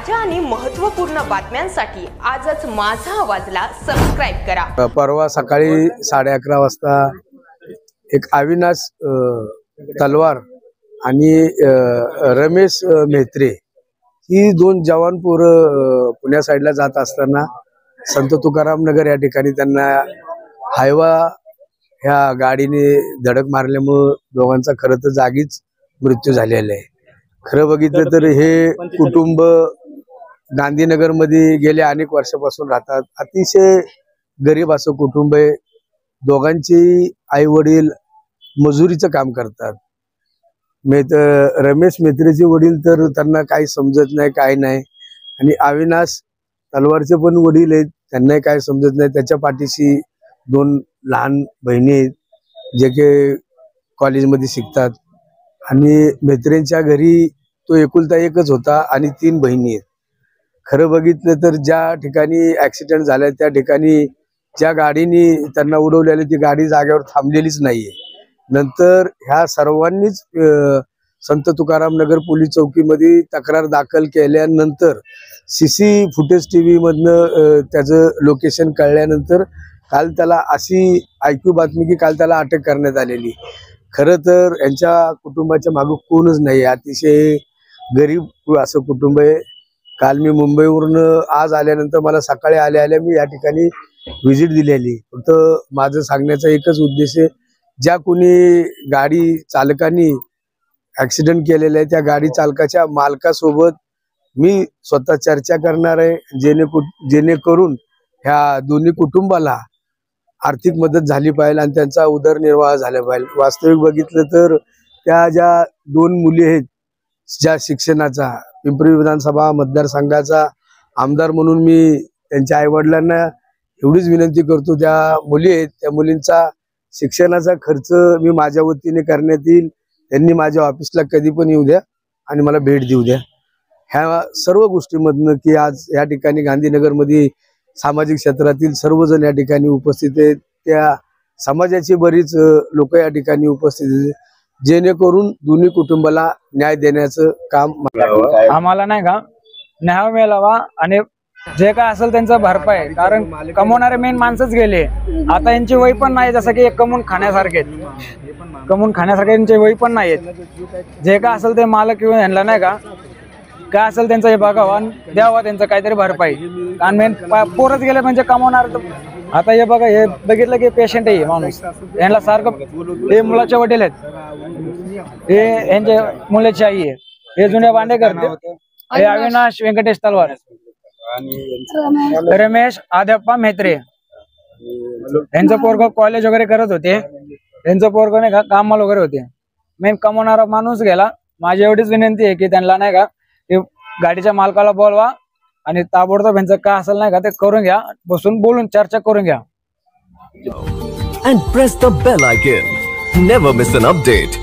ताज्या आणि महत्त्वपूर्ण बातम्यांसाठी आजच माझा आवाजला सबस्क्राइब करा। परवा सकाळी 11:30 वाजता एक अविनाश तलवार आणि रमेश मेहत्रे ही दोन जवान पोरं पुण्या साईडला जात असताना संत तुकाराम नगर या ठिकाणी त्यांना हायवा ह्या गाडीने धडक मारल्यामुळे दोघांचा खरं तर जागीच मृत्यू झालेला आहे। खरं बघितलं तर हे कुटुंब गांधीनगर मध्ये गेले अनेक वर्षापासून राहतात। अतिशय गरीब असं कुटुंब आहे। दोघांची आई वडील मजुरीचं काम करतात। रमेश मेहत्रेचे वडील तर त्यांना काही समजत नाही, काय नाही, आणि अविनाश तलवारचे पण वडील आहेत, त्यांनाही काय समजत नाही। त्याच्या पाठीशी दोन लहान बहिणी आहेत जे की कॉलेजमध्ये शिकतात, आणि मेहत्रेंच्या घरी तो एकुलता एकच होता आणि 3 बहिणी आहेत। खरं बघितलं तर ज्या ठिकाणी ऍक्सिडेंट झाला त्या ठिकाणी ज्या गाडीने त्यांना उडवलेली ती गाडी जागेवर थांबलेलीच नाहीये। नंतर ह्या सर्वांनीच संत तुकाराम नगर पोलीस चौकीमध्ये तक्रार दाखल केल्यानंतर सीसी फुटेज टीव्ही मधनं त्याचं लोकेशन कळल्यानंतर काल त्याला अशी ऐकू बातमी की काल त्याला अटक करण्यात आलेली। खरं तर यांच्या कुटुंबाच्या मागे कोणच नाही, अतिशय गरीब असं कुटुंब आहे। काल मी मुंबईवरून आज आल्यानंतर मला सकाळी आल्या मी या ठिकाणी व्हिजिट दिलेली। फक्त माझं सांगण्याचा एकच उद्देश आहे, ज्या कोणी गाडी चालकांनी ऍक्सिडेंट केलेला आहे त्या गाडी चालकाच्या मालकासोबत मी स्वतः चर्चा करणार आहे, जेणेकरून ह्या दोन्ही कुटुंबाला आर्थिक मदत झाली पाहिजे आणि त्यांचा उदरनिर्वाह झाला पाहिजे। वास्तविक बघितलं तर त्या ज्या 2 मुली आहेत ज्या शिक्षणाचा पिंपरी विधानसभा मतदारसंघाचा आमदार म्हणून मी त्यांच्या आईवडिलांना एवढीच विनंती करतो, त्या मुली आहेत त्या मुलींचा शिक्षणाचा खर्च मी माझ्या वतीने करण्यात येईल। त्यांनी माझ्या ऑफिसला कधी पण येऊ द्या आणि मला भेट देऊ द्या। ह्या सर्व गोष्टींमधनं की आज या ठिकाणी गांधीनगरमध्ये सामाजिक क्षेत्रातील सर्वजण या ठिकाणी उपस्थित आहेत, त्या समाजाची बरीच लोक या ठिकाणी उपस्थित आहेत, जेणेकरून दोन्ही कुटुंबाला न्याय देण्याचं काम आम्हाला नाही का न्याय मिळावा आणि जे काय असेल त्यांचा भरपाई, कारण कमवणारे मेन माणसंच गेले। आता यांची वय पण नाही, जसं की कमवून खाण्यासारखे यांची वय पण नाहीत। जे काय असेल ते मालक किंवा यांना नाही का काय असेल त्यांचं हे बघावं आणि द्यावा त्यांचं काहीतरी भरपाई, कारण मेन पोरच गेले म्हणजे कमवणार। आता हे बघा, हे बघितलं की पेशंट आहे माणूस, यांना सारखं हे मुलाचे वडील आहेत, हे यांच्या मुलाची आई आहे, हे जुने भांडे करते, हे अविनाश व्यंकटेश तलवार, रमेश आद्याप्पा मेहत्रे यांचं पोरग कॉलेज वगैरे करत होते, त्यांचं पोरग नाही का कामाला वगैरे होते। मेन कमवणारा माणूस गेला। माझी एवढीच विनंती आहे की त्यांना नाही का गाडीच्या मालकाला बोलवा आणि ताबडतोब यांचं काय असेल नाही का ते करून घ्या, बसून बोलून चर्चा करून घ्या। And press the bell icon. Never miss an update.